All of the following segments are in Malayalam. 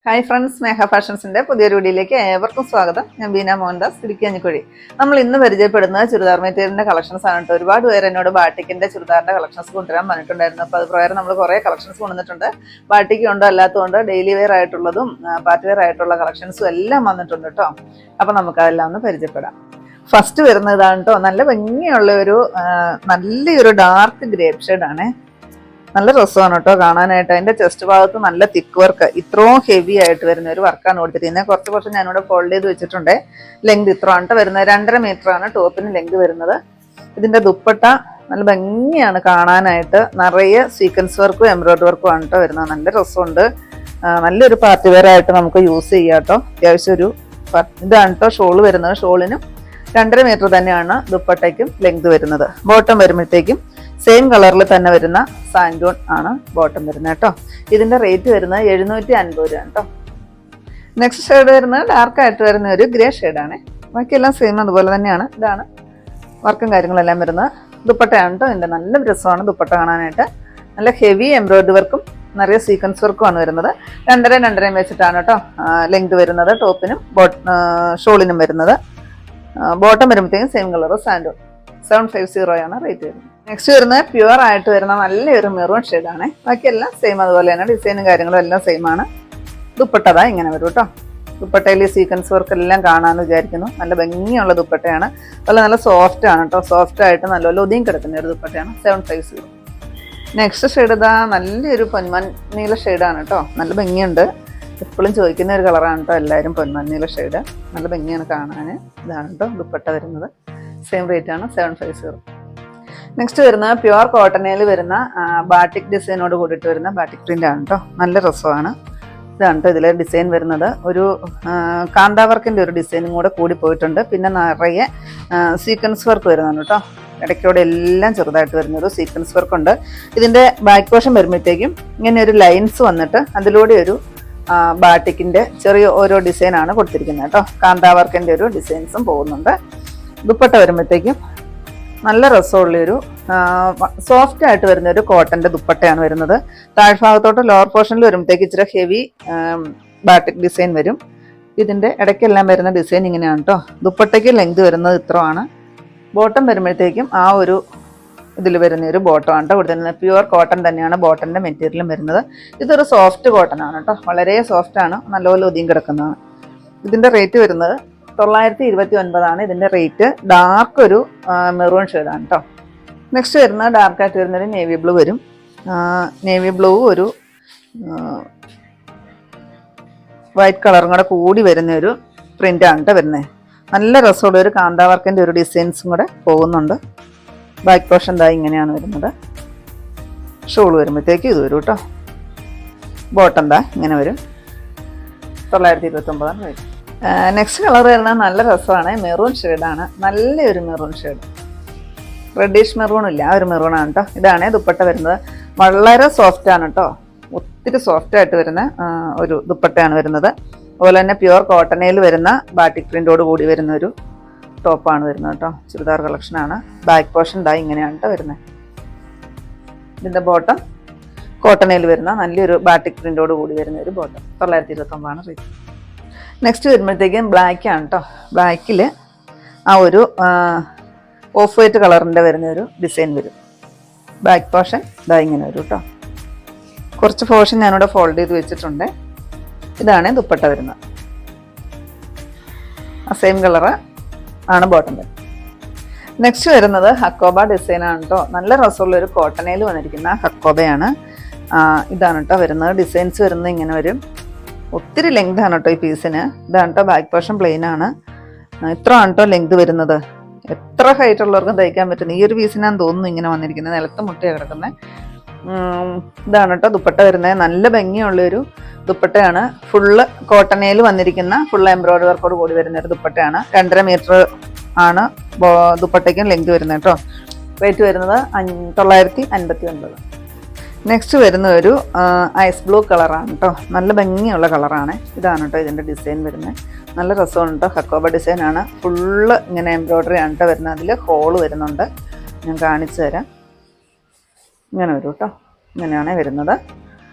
ഹായ് ഫ്രണ്ട്സ്, സ്നേഹ ഫാഷൻസിന്റെ പുതിയൊരു വീഡിയോയിലേക്ക് ഏവർക്കും സ്വാഗതം. ഞാൻ ബീന മോഹൻദാസ്, ഇടുക്കിയഞ്ഞിക്കുഴി. നമ്മൾ ഇന്ന് പരിചയപ്പെടുന്ന ചുരിദാർ മെറ്റീരിയലിന്റെ കളക്ഷൻസ് ആണ് കേട്ടോ. ഒരുപാട് പേര് എന്നോട് ബാട്ടിക്കിന്റെ ചുരിദാറിന്റെ കളക്ഷൻസ് കൊണ്ടുവരാൻ പറഞ്ഞിട്ടുണ്ടായിരുന്നു. അപ്പോൾ അത് പ്രകാരം നമ്മൾ കുറേ കളക്ഷൻസ് കൊണ്ടുവന്നിട്ടുണ്ട്. ബാട്ടിക്ക് ഉണ്ടോ അല്ലാത്തതുകൊണ്ട് ഡെയിലി വെയർ ആയിട്ടുള്ളതും പാർട്ടി വെയർ ആയിട്ടുള്ള കളക്ഷൻസും എല്ലാം വന്നിട്ടുണ്ട് കേട്ടോ. അപ്പോൾ നമുക്ക് അതെല്ലാം ഒന്ന് പരിചയപ്പെടാം. ഫസ്റ്റ് വരുന്നതാണ് കേട്ടോ, നല്ല ഭംഗിയുള്ള നല്ലൊരു ഡാർക്ക് ഗ്രേപ്പ് ഷെയ്ഡാണ്. നല്ല രസമാണ് കേട്ടോ കാണാനായിട്ട്. അതിന്റെ ചെസ്റ്റ് ഭാഗത്ത് നല്ല തിക്ക് വർക്ക്, ഇത്രയും ഹെവി ആയിട്ട് വരുന്ന ഒരു വർക്കാണ് കൊടുത്തിരിക്കുന്നത്. കുറച്ച് ഞാനിവിടെ ഫോൾഡ് ചെയ്ത് വെച്ചിട്ടുണ്ട്. ലെങ്ത് ഇത്രയാണ് വരുന്നത്, 2.5 മീറ്റർ ആണ് ടോപ്പിന് ലെങ്ത് വരുന്നത്. ഇതിന്റെ ദുപ്പട്ട നല്ല ഭംഗിയാണ് കാണാനായിട്ട്. നിറയെ സീക്വൻസ് വർക്കും എംബ്രോയിഡറി വർക്കും ആണ് കേട്ടോ വരുന്നത്. നല്ല രസമുണ്ട്. നല്ലൊരു പാർട്ടി വെയർ ആയിട്ട് നമുക്ക് യൂസ് ചെയ്യാം കേട്ടോ. അത്യാവശ്യം ഇതാണ് കേട്ടോ ഷോള് വരുന്നത്. ഷോളിനും 2.5 മീറ്റർ തന്നെയാണ് ദുപ്പട്ടയ്ക്കും ലെങ്ത് വരുന്നത്. ബോട്ടം വരുമ്പോഴത്തേക്കും സെയിം കളറിൽ തന്നെ വരുന്ന സാൻഡൂൺ ആണ് ബോട്ടം വരുന്നത് കേട്ടോ. ഇതിന്റെ റേറ്റ് വരുന്നത് 750 രൂപ കേട്ടോ. നെക്സ്റ്റ് ഷെയ്ഡ് വരുന്നത് ഡാർക്ക് ആയിട്ട് വരുന്ന ഒരു ഗ്രേ ഷെയ്ഡാണ്. ബാക്കിയെല്ലാം സെയിം അതുപോലെ തന്നെയാണ്. ഇതാണ് വർക്കും കാര്യങ്ങളെല്ലാം വരുന്നത്. ദുപ്പട്ടയാണ് കേട്ടോ. ഇതിന്റെ നല്ല രസമാണ് ദുപ്പട്ട കാണാനായിട്ട്. നല്ല ഹെവി എംബ്രോയിഡറി വർക്കും നിറയെ സീക്വൻസ് വർക്കും ആണ് വരുന്നത്. 2.5 വെച്ചിട്ടാണ് കേട്ടോ ലെങ്ത് വരുന്നത്. ടോപ്പിനും ഷോളിനും വരുന്നത്. ബോട്ടം വരുമ്പോഴത്തേക്കും സെയിം കളർ സാൻഡൂൺ 750 ആണ് റേറ്റ് വരുന്നത്. നെക്സ്റ്റ് വരുന്നത് പ്യുവർ ആയിട്ട് വരുന്ന നല്ലൊരു മെറൂൺ ഷെയ്ഡാണ്. ബാക്കിയെല്ലാം സെയിം അതുപോലെ തന്നെ. ഡിസൈനും കാര്യങ്ങളും എല്ലാം സെയിം ആണ്. ദുപ്പട്ടതാ ഇങ്ങനെ വരും കേട്ടോ. ദുപ്പട്ടയിൽ സീക്വൻസ് വർക്ക് എല്ലാം കാണാമെന്ന് വിചാരിക്കുന്നു. നല്ല ഭംഗിയുള്ള ദുപ്പട്ടയാണ്. അതുപോലെ നല്ല സോഫ്റ്റ് ആണ് കേട്ടോ. സോഫ്റ്റ് ആയിട്ട് നല്ലപോലെ ഒതുങ്ങി കിടക്കുന്ന ഒരു ദുപ്പട്ടയാണ്. 750. നെക്സ്റ്റ് ഷെയ്ഡ് ഇതാ നല്ലൊരു പൊന്മാൻ നീല ഷെയ്ഡാണ് കേട്ടോ. നല്ല ഭംഗിയുണ്ട്. എപ്പോഴും ചോദിക്കുന്ന ഒരു കളറാണ് കേട്ടോ എല്ലാവരും, പൊന്മാൻ നീല ഷെയ്ഡ്. നല്ല ഭംഗിയാണ് കാണാൻ. ഇതാണ് കേട്ടോ ദുപ്പട്ട വരുന്നത്. സെയിം റേറ്റ് ആണ് 750. നെക്സ്റ്റ് വരുന്നത് പ്യുവർ കോട്ടണിൽ വരുന്ന ബാട്ടിക് ഡിസൈനോട് കൂടിയിട്ട് വരുന്ന ബാട്ടിക് പ്രിന്റ് ആണ് കേട്ടോ. നല്ല രസമാണ്. ഇതാണ് കേട്ടോ ഇതിലെ ഡിസൈൻ വരുന്നത്. ഒരു കാന്താവർക്കിന്റെ ഒരു ഡിസൈനും കൂടെ കൂടി പോയിട്ടുണ്ട്. പിന്നെ നിറയെ സീക്വൻസ് വർക്ക് വരുന്നുണ്ട് കേട്ടോ. ഇടയ്ക്കൂടെ എല്ലാം ചെറുതായിട്ട് വരുന്നൊരു സീക്വൻസ് വർക്ക് ഉണ്ട്. ഇതിന്റെ ബാക്ക് പോർഷൻ വരുമ്പോഴത്തേക്കും ഇങ്ങനെ ഒരു ലൈൻസ് വന്നിട്ട് അതിലൂടെ ഒരു ബാട്ടിക്കിന്റെ ചെറിയ ഓരോ ഡിസൈനാണ് കൊടുത്തിരിക്കുന്നത് കേട്ടോ. കാന്താവർക്കിന്റെ ഒരു ഡിസൈൻസും പോകുന്നുണ്ട്. ദുപ്പട്ട വരുമ്പോഴത്തേക്കും നല്ല രസമുള്ളൊരു സോഫ്റ്റ് ആയിട്ട് വരുന്ന ഒരു കോട്ടന്റെ ദുപ്പട്ടയാണ് വരുന്നത്. താഴ്ഭാഗത്തോട്ട് ലോവർ പോർഷനിൽ വരുമ്പോഴത്തേക്ക് ഇച്ചിരി ഹെവി ബാട്ടിക് ഡിസൈൻ വരും. ഇതിന്റെ ഇടയ്ക്കെല്ലാം വരുന്ന ഡിസൈൻ ഇങ്ങനെയാണ് കേട്ടോ. ദുപ്പട്ടയ്ക്ക് ലെങ്ത് വരുന്നത് ഇത്രയാണ്. ബോട്ടം വരുമ്പോഴത്തേക്കും ആ ഒരു ഇതിൽ വരുന്ന ഒരു ബോട്ടം ആണ് കേട്ടോ കൊടുത്തിരുന്നത്. പ്യുവർ കോട്ടൺ തന്നെയാണ് ബോട്ടന്റെ മെറ്റീരിയലും വരുന്നത്. ഇതൊരു സോഫ്റ്റ് കോട്ടൺ ആണ് കേട്ടോ. വളരെ സോഫ്റ്റ് ആണ്. നല്ലപോലെ ഒതുങ്ങി കിടക്കുന്നതാണ്. ഇതിന്റെ റേറ്റ് വരുന്നത് 929 ആണ് ഇതിന്റെ റേറ്റ്. ഡാർക്ക് ഒരു മെറൂൺ ഷെയ്ഡാണ് കേട്ടോ. നെക്സ്റ്റ് വരുന്നത് ഡാർക്കായിട്ട് വരുന്നൊരു നേവി ബ്ലൂ വരും. നേവി ബ്ലൂ ഒരു വൈറ്റ് കളറും കൂടെ കൂടി വരുന്ന ഒരു പ്രിന്റാണ് കേട്ടോ വരുന്നത്. നല്ല രസമുള്ള ഒരു കാന്താവർക്കിന്റെ ഒരു ഡിസൈൻസും കൂടെ പോകുന്നുണ്ട്. ബാക്ക് പോർഷൻ ദാ ഇങ്ങനെയാണ് വരുന്നത്. ഷോൾ വരുമ്പോഴത്തേക്ക് ഇത് വരും കേട്ടോ. ബോട്ടം ദാ ഇങ്ങനെ വരും. 929 റേറ്റ്. നെക്സ്റ്റ് കളർ വരുന്നത് നല്ല രസമാണ്. മെറൂൺ ഷെയ്ഡാണ്. നല്ലൊരു മെറൂൺ ഷെയ്ഡ്. റെഡിഷ് മെറൂൺ ഇല്ല, ആ ഒരു മെറൂൺ ആണ് കേട്ടോ. ഇതാണ് ദുപ്പട്ട വരുന്നത്. വളരെ സോഫ്റ്റ് ആണ് കേട്ടോ. ഒത്തിരി സോഫ്റ്റ് ആയിട്ട് വരുന്ന ഒരു ദുപ്പട്ടയാണ് വരുന്നത്. അതുപോലെ തന്നെ പ്യുവർ കോട്ടണിൽ വരുന്ന ബാട്ടിക് പ്രിന്റോട് കൂടി വരുന്ന ഒരു ടോപ്പാണ് വരുന്നത് കേട്ടോ. ചുരിദാർ കളക്ഷനാണ്. ബാക്ക് പോർഷൻ ദാ ഇങ്ങനെയാണ് കേട്ടോ വരുന്നത്. ഇതിന്റെ ബോട്ടം കോട്ടണിൽ വരുന്ന നല്ലൊരു ബാട്ടിക് പ്രിന്റോട് കൂടി വരുന്ന ഒരു ബോട്ടം. 929 റേറ്റ്. നെക്സ്റ്റ് വരുമ്പോഴത്തേക്കും ബ്ലാക്ക് ആണ് കേട്ടോ. ബ്ലാക്കിൽ ആ ഒരു ഓഫ് വൈറ്റ് കളറിൻ്റെ വരുന്ന ഒരു ഡിസൈൻ വരും. ബാക്ക് പോർഷൻ ഇതാ ഇങ്ങനെ വരും കേട്ടോ. കുറച്ച് പോർഷൻ ഞാനിവിടെ ഫോൾഡ് ചെയ്ത് വെച്ചിട്ടുണ്ട്. ഇതാണ് ദുപ്പട്ട വരുന്നത്. ആ സെയിം കളറ് ആണ് ബോട്ടം വരുന്നത്. നെക്സ്റ്റ് വരുന്നത് ഹക്കോബ ഡിസൈനാണ് കേട്ടോ. നല്ല രസമുള്ള ഒരു കോട്ടണയിൽ വന്നിരിക്കുന്ന ഹക്കോബയാണ്. ഇതാണ് കേട്ടോ വരുന്നത്. ഡിസൈൻസ് വരുന്നത് ഇങ്ങനെ വരും. ഒത്തിരി ലെങ്ത് ആണ് കേട്ടോ ഈ പീസിന്. ഇതാണ് കേട്ടോ ബാക്ക് പോർഷൻ പ്ലെയിൻ ആണ്. ഇത്ര ആണ് കേട്ടോ ലെങ്ത് വരുന്നത്. എത്ര ഹൈറ്റ് ഉള്ളവർക്കും തയ്ക്കാൻ പറ്റുന്നത്. ഈ ഒരു പീസിനാന്ന് തോന്നുന്നു ഇങ്ങനെ വന്നിരിക്കുന്നത്. നിലത്ത് മുട്ടയാണ് കിടക്കുന്നത്. ഇതാണ് കേട്ടോ ദുപ്പട്ട വരുന്നത്. നല്ല ഭംഗിയുള്ളൊരു ദുപ്പട്ടയാണ്. ഫുള്ള് കോട്ടണയിൽ വന്നിരിക്കുന്ന ഫുൾ എംബ്രോയിഡറി വർക്കോട് കൂടി വരുന്ന ഒരു ദുപ്പട്ടയാണ്. 2.5 മീറ്റർ ആണ് ദുപ്പട്ടയ്ക്കും ലെങ്ത് വരുന്നത് കേട്ടോ. റേറ്റ് വരുന്നത് 959. നെക്സ്റ്റ് വരുന്ന ഒരു ഐസ് ബ്ലൂ കളറാണ് കേട്ടോ. നല്ല ഭംഗിയുള്ള കളറാണ്. ഇതാണ് കേട്ടോ ഇതിൻ്റെ ഡിസൈൻ വരുന്നത്. നല്ല രസമാണ് കേട്ടോ. ഹക്കോബ ഡിസൈനാണ്. ഫുള്ള് ഇങ്ങനെ എംബ്രോയിഡറി ആണ് കേട്ടോ വരുന്നത്. അതിൽ ഹോള് വരുന്നുണ്ട്. ഞാൻ കാണിച്ചു തരാം. ഇങ്ങനെ വരും കേട്ടോ. ഇങ്ങനെയാണ് വരുന്നത്.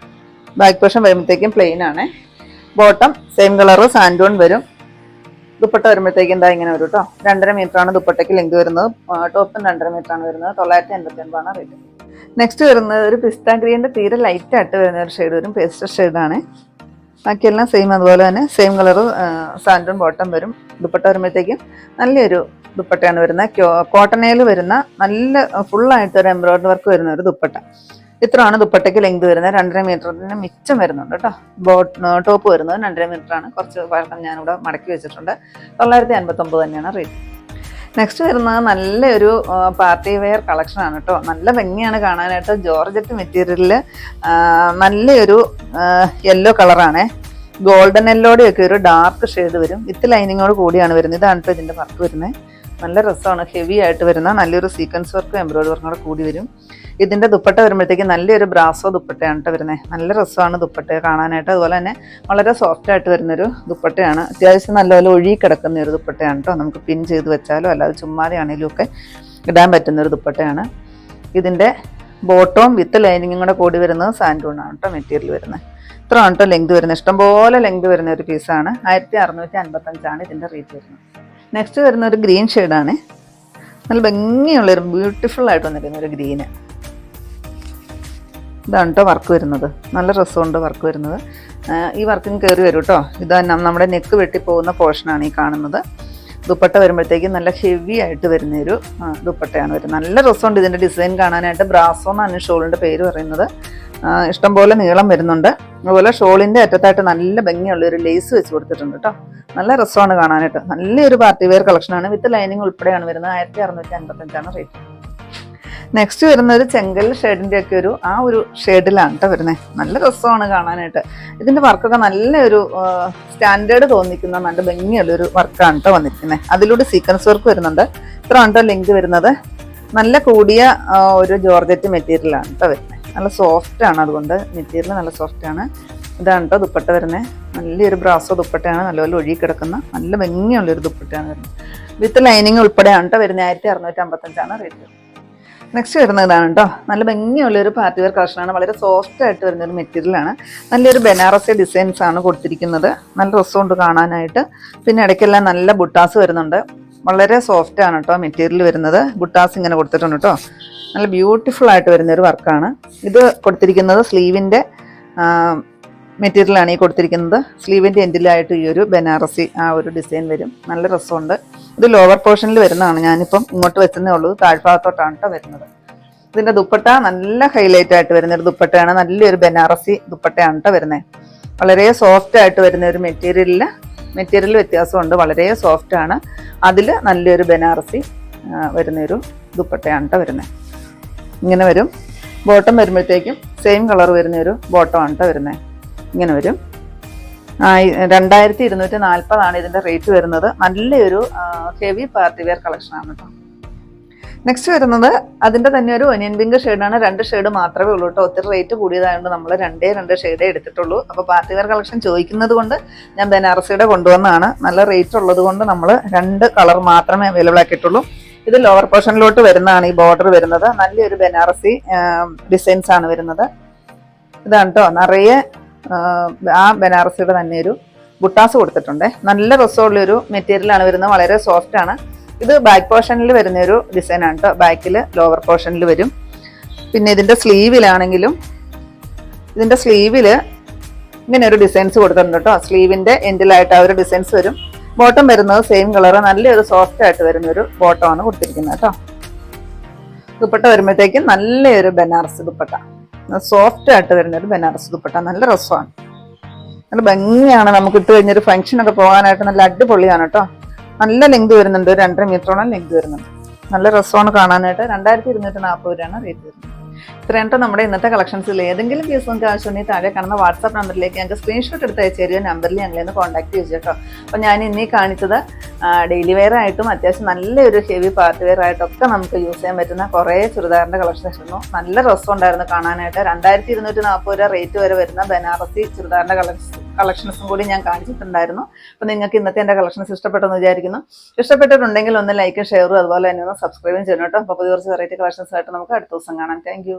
ബാക്ക് പോർഷൻ വരുമ്പോഴത്തേക്കും പ്ലെയിൻ ആണ്. ബോട്ടം സെയിം കളർ സാൻഡോൺ വരും. ദുപ്പട്ട വരുമ്പോഴത്തേക്ക് എന്താ ഇങ്ങനെ വരും കേട്ടോ. 2.5 മീറ്ററാണ് ദുപ്പട്ടയ്ക്ക് ലെങ്ത് വരുന്നത്. ടോപ്പും 2.5 മീറ്ററാണ് വരുന്നത്. 989 റേറ്റ്. നെക്സ്റ്റ് വരുന്നത് ഒരു പിസ്ത ഗ്രീൻ്റെ തീരെ ലൈറ്റ് ആയിട്ട് വരുന്ന ഒരു ഷെയ്ഡ് വരും. പേസ്റ്റൽ ഷെയ്ഡാണ്. ബാക്കിയെല്ലാം സെയിം അതുപോലെ തന്നെ സെയിം കളർ സാൻഡോൺ ബോട്ടം വരും. ദുപ്പട്ട വരുമ്പോഴത്തേക്കും നല്ലൊരു ദുപ്പട്ടയാണ് വരുന്നത്. കോട്ടണയിൽ വരുന്ന നല്ല ഫുള്ളായിട്ട് ഒരു എംബ്രോയിഡറി വർക്ക് വരുന്ന ഒരു ദുപ്പട്ട. ഇത്രയാണ് ദുപ്പട്ടയ്ക്ക് ലെങ്ത് വരുന്നത്. 2.5 മീറ്ററിന് മിച്ചം വരുന്നുണ്ട് കേട്ടോ. ടോപ്പ് വരുന്നത് 2.5 മീറ്ററാണ്. കുറച്ച് പഴക്കം ഞാനിവിടെ മടക്കി വെച്ചിട്ടുണ്ട്. 959 തന്നെയാണ് റേറ്റ്. നെക്സ്റ്റ് വരുന്നത് നല്ലൊരു പാർട്ടി വെയർ കളക്ഷനാണ് കേട്ടോ. നല്ല ഭംഗിയാണ് കാണാനായിട്ട്. ജോർജറ്റ് മെറ്റീരിയലിൽ നല്ലൊരു യെല്ലോ കളറാണ്. ഗോൾഡൻ യെല്ലോടെയൊക്കെ ഒരു ഡാർക്ക് ഷെയ്ഡ് വരും. വിത്ത് ലൈനിങ്ങോട് കൂടിയാണ് വരുന്നത്. ഇതാണ് കേട്ടോ ഇതിൻ്റെ വർക്ക് വരുന്നത്. നല്ല രസമാണ്. ഹെവി ആയിട്ട് വരുന്ന നല്ലൊരു സീക്വൻസ് വർക്കും എംബ്രോയിഡറി വർക്കും കൂടെ കൂടി വരും. ഇതിൻ്റെ ദുപ്പട്ട വരുമ്പോഴത്തേക്ക് നല്ലൊരു ബ്രാസോ ദുപ്പട്ടയാണ് കേട്ടോ വരുന്നത്. നല്ല രസമാണ് ദുപ്പട്ട കാണാനായിട്ട്. അതുപോലെ തന്നെ വളരെ സോഫ്റ്റ് ആയിട്ട് വരുന്നൊരു ദുപ്പട്ടയാണ്. അത്യാവശ്യം നല്ലപോലെ ഒഴുകി കിടക്കുന്ന ഒരു ദുപ്പട്ടയാണ് കേട്ടോ. നമുക്ക് പിൻ ചെയ്ത് വെച്ചാലോ അല്ലാതെ ചുമ്മാതെയാണെങ്കിലും ഒക്കെ ഇടാൻ പറ്റുന്നൊരു ദുപ്പട്ടയാണ്. ഇതിൻ്റെ ബോട്ടവും വിത്ത് ലൈനിങ്ങും കൂടെ കൂടി വരുന്നത് സാൻഡൂണാണ് കേട്ടോ മെറ്റീരിയൽ വരുന്നത്. ഇത്രയാണ് കേട്ടോ ലെങ്ത് വരുന്നത്. ഇഷ്ടംപോലെ ലെങ്ത് വരുന്ന ഒരു പീസാണ്. 1655 ഇതിൻ്റെ റേറ്റ് വരുന്നത്. നെക്സ്റ്റ് വരുന്ന ഒരു ഗ്രീൻ ഷെയ്ഡാണ്. നല്ല ഭംഗിയുള്ളൊരു ബ്യൂട്ടിഫുൾ ആയിട്ട് വന്നിരിക്കുന്ന ഒരു ഗ്രീന്. ഇതാണ് കേട്ടോ വർക്ക് വരുന്നത്. നല്ല രസമുണ്ട് വർക്ക് വരുന്നത്. ഈ വർക്കിന് കയറി വരും കേട്ടോ. ഇത് നമ്മുടെ നെക്ക് വെട്ടിപ്പോകുന്ന പോർഷനാണ് ഈ കാണുന്നത്. ദുപ്പട്ട വരുമ്പോഴത്തേക്കും നല്ല ഹെവി ആയിട്ട് വരുന്നൊരു ദുപ്പട്ടയാണ് വരുന്നത്. നല്ല രസമുണ്ട് ഇതിൻ്റെ ഡിസൈൻ കാണാനായിട്ട്. ബ്രാസോ എന്നാണ് ഷോളിൻ്റെ പേര് പറയുന്നത്. ഇഷ്ടംപോലെ നീളം വരുന്നുണ്ട്. അതുപോലെ ഷോളിൻ്റെ അറ്റത്തായിട്ട് നല്ല ഭംഗിയുള്ളൊരു ലേസ് വെച്ച് കൊടുത്തിട്ടുണ്ട് കേട്ടോ. നല്ല രസമാണ് കാണാനായിട്ട്. നല്ലൊരു പാർട്ടി വെയർ കളക്ഷനാണ്. വിത്ത് ലൈനിങ് ഉൾപ്പെടെയാണ് വരുന്നത്. 1655 റേറ്റ്. നെക്സ്റ്റ് വരുന്ന ഒരു ചെങ്കൽ ഷെയ്ഡിൻ്റെ ഒക്കെ ഒരു ഷെയ്ഡിലാണ് കേട്ടോ വരുന്നത്. നല്ല രസമാണ് കാണാനായിട്ട്. ഇതിൻ്റെ വർക്കൊക്കെ നല്ലൊരു സ്റ്റാൻഡേർഡ് തോന്നിക്കുന്ന നല്ല ഭംഗിയുള്ളൊരു വർക്കാണ് കേട്ടോ വന്നിരിക്കുന്നത്. അതിലൂടെ സീക്വൻസ് വർക്ക് വരുന്നുണ്ട്. ഇത്രയാണ് കേട്ടോ ലെങ്ത് വരുന്നത്. നല്ല കൂടിയ ഒരു ജോർജറ്റ് മെറ്റീരിയലാണ് കേട്ടോ വരുന്നത്. നല്ല സോഫ്റ്റ് ആണ്. അതുകൊണ്ട് മെറ്റീരിയൽ നല്ല സോഫ്റ്റ് ആണ്. ഇതാണ് കേട്ടോ ദുപ്പട്ട വരുന്നത്. നല്ലൊരു ബ്രാസോ ദുപ്പട്ടയാണ്. നല്ലപോലെ ഒഴുകി കിടക്കുന്ന നല്ല ഭംഗിയുള്ളൊരു ദുപ്പട്ടയാണ് വരുന്നത്. വിത്ത് ലൈനിങ് ഉൾപ്പെടെയാണ് കേട്ടോ വരുന്നത്. 1655 റേറ്റ്. നെക്സ്റ്റ് വരുന്നത് ഇതാണ് കേട്ടോ. നല്ല ഭംഗിയുള്ളൊരു പാർട്ടി വെയർ കളക്ഷനാണ്. വളരെ സോഫ്റ്റ് ആയിട്ട് വരുന്നൊരു മെറ്റീരിയലാണ്. നല്ലൊരു ബനാറസി ഡിസൈൻസ് ആണ് കൊടുത്തിരിക്കുന്നത്. നല്ല രസമുണ്ട് കാണാനായിട്ട്. പിന്നെ ഇടയ്ക്കെല്ലാം നല്ല ബുട്ടാസ് വരുന്നുണ്ട്. വളരെ സോഫ്റ്റ് ആണ് കേട്ടോ മെറ്റീരിയൽ വരുന്നത്. ബുട്ടാസ് ഇങ്ങനെ കൊടുത്തിട്ടുണ്ട് കേട്ടോ. നല്ല ബ്യൂട്ടിഫുൾ ആയിട്ട് വരുന്നൊരു വർക്കാണ്. ഇത് കൊടുത്തിരിക്കുന്നത് സ്ലീവിൻ്റെ മെറ്റീരിയലാണ് ഈ കൊടുത്തിരിക്കുന്നത്. സ്ലീവിൻ്റെ എൻഡിലായിട്ട് ഈ ഒരു ബനാറസി ഒരു ഡിസൈൻ വരും. നല്ല രസമുണ്ട്. ഇത് ലോവർ പോർഷനിൽ വരുന്നതാണ്. ഞാനിപ്പം ഇങ്ങോട്ട് വെച്ചതേ ഉള്ളൂ. താഴ്ഭാഗത്തോട്ടാണ് കേട്ടോ വരുന്നത്. ഇതിൻ്റെ ദുപ്പട്ട നല്ല ഹൈലൈറ്റ് ആയിട്ട് വരുന്നൊരു ദുപ്പട്ടയാണ്. നല്ലൊരു ബനാറസി ദുപ്പട്ടയാണ് കേട്ടോ വരുന്നത്. വളരെ സോഫ്റ്റ് ആയിട്ട് വരുന്ന ഒരു മെറ്റീരിയൽ വ്യത്യാസമുണ്ട്. വളരെ സോഫ്റ്റ് ആണ്. അതിൽ നല്ലൊരു ബനാറസി വരുന്നൊരു ദുപ്പട്ടയാണ് കേട്ടോ വരുന്നത്. ഇങ്ങനെ വരും. ബോട്ടം വരുമ്പോഴത്തേക്കും സെയിം കളർ വരുന്നൊരു ബോട്ടമാണ് കേട്ടോ വരുന്നത്. ഇങ്ങനെ വരും. 2240 ഇതിൻ്റെ റേറ്റ് വരുന്നത്. നല്ലൊരു ഹെവി പാർട്ടി വെയർ കളക്ഷനാണ് കേട്ടോ. നെക്സ്റ്റ് വരുന്നത് അതിൻ്റെ തന്നെ ഒരു ഒനിയൻ പിങ്ക് ഷെയ്ഡാണ്. 2 ഷെയ്ഡ് മാത്രമേ ഉള്ളൂ കേട്ടോ. ഒത്തിരി റേറ്റ് കൂടിയതായതുകൊണ്ട് നമ്മൾ 2 ഷെയ്ഡേ എടുത്തിട്ടുള്ളൂ. അപ്പോൾ പാർട്ടി വെയർ കളക്ഷൻ ചോദിക്കുന്നത് കൊണ്ട് ഞാൻ ബനാറസിയുടെ കൊണ്ടുവന്നതാണ്. നല്ല റേറ്റ് ഉള്ളത് കൊണ്ട് നമ്മൾ 2 കളർ മാത്രമേ അവൈലബിൾ ആക്കിയിട്ടുള്ളൂ. ഇത് ലോവർ പോർഷനിലോട്ട് വരുന്നതാണ് ഈ ബോർഡർ വരുന്നത്. നല്ലൊരു ബനാറസി ഡിസൈൻസ് ആണ് വരുന്നത്. ഇതാണ് കേട്ടോ. നിറയെ ബനാറസിയുടെ തന്നെ ഒരു ബുട്ടാസ് കൊടുത്തിട്ടുണ്ട്. നല്ല രസമുള്ളൊരു മെറ്റീരിയലാണ് വരുന്നത്. വളരെ സോഫ്റ്റ് ആണ്. ഇത് ബാക്ക് പോർഷനിൽ വരുന്നൊരു ഡിസൈനാണ് കേട്ടോ. ബാക്കിൽ ലോവർ പോർഷനിൽ വരും. പിന്നെ ഇതിൻ്റെ സ്ലീവിലാണെങ്കിലും ഇതിൻ്റെ സ്ലീവിൽ ഇങ്ങനെ ഒരു ഡിസൈൻസ് കൊടുത്തിട്ടുണ്ട് കേട്ടോ. സ്ലീവിൻ്റെ എൻഡിലായിട്ട് ഒരു ഡിസൈൻസ് വരും. ബോട്ടം വരുന്നത് സെയിം കളർ. നല്ലൊരു സോഫ്റ്റ് ആയിട്ട് വരുന്നൊരു ബോട്ടമാണ് കൊടുത്തിരിക്കുന്നത് കേട്ടോ. ദുപ്പട്ട വരുമ്പോഴത്തേക്കും നല്ലൊരു ബനാറസി ദുപ്പട്ട. സോഫ്റ്റ് ആയിട്ട് വരുന്നൊരു ബനാറസി ദുപ്പട്ട. നല്ല രസമാണ്. നല്ല ഭംഗിയാണ്. നമുക്ക് ഇട്ട് കഴിഞ്ഞൊരു ഫംഗ്ഷനൊക്കെ പോകാനായിട്ട് നല്ല അടിപൊളിയാണ് കേട്ടോ. നല്ല ലെങ്ത് വരുന്നുണ്ട്. 2.5 മീറ്ററോളം ലെങ്ത് വരുന്നുണ്ട്. നല്ല രസമാണ് കാണാനായിട്ട്. 2240 രൂപയാണ് റേറ്റ് വരുന്നത്. ഇത്രയും നമ്മുടെ ഇന്നത്തെ കളക്ഷൻസിൽ ഏതെങ്കിലും കേസ് നിങ്ങൾക്ക് ആവശ്യമുണ്ടെങ്കിൽ താഴെ കാണുന്ന വാട്സാപ്പ് നമ്പറിലേക്ക് ഞങ്ങൾക്ക് സ്ക്രീൻഷോട്ട് എടുത്ത് അയച്ചു തരുമോ. നമ്പറിൽ ഞങ്ങളെ കോൺടാക്ട് ചെയ്തു കേട്ടോ. അപ്പോൾ ഞാൻ ഇന്നീ കാണിച്ചത് ഡെയിലി വെയർ ആയിട്ടും അത്യാവശ്യം നല്ലൊരു ഹെവി പാർട്ടി വെയർ ആയിട്ടൊക്കെ നമുക്ക് യൂസ് ചെയ്യാൻ പറ്റുന്ന കുറേ ചുരിദാറിൻ്റെ കളക്ഷൻസ് ആയിരുന്നു. നല്ല രസമുണ്ടായിരുന്നു കാണാനായിട്ട്. 2240 രൂപ റേറ്റ് വരെ വരുന്ന ബനാറസി ചുരിദാറിൻ്റെ കളക്ഷൻസും കൂടി ഞാൻ കാണിച്ചിട്ടുണ്ടായിരുന്നു. അപ്പോൾ നിങ്ങൾക്ക് ഇന്നത്തെ എൻ്റെ കളക്ഷൻസ് ഇഷ്ടപ്പെട്ടെന്ന് വിചാരിക്കുന്നു. ഇഷ്ടപ്പെട്ടിട്ടുണ്ടെങ്കിൽ ഒന്ന് ലൈക്കും ഷെയറും അതുപോലെ തന്നെ ഒന്ന് സബ്സ്ക്രൈബും ചെയ്യണം കേട്ടോ. അപ്പോൾ കുറച്ച് വെറൈറ്റി കളക്ഷൻസ് ആയിട്ട് നമുക്ക് അടുത്ത ദിവസം കാണാം. Thank you.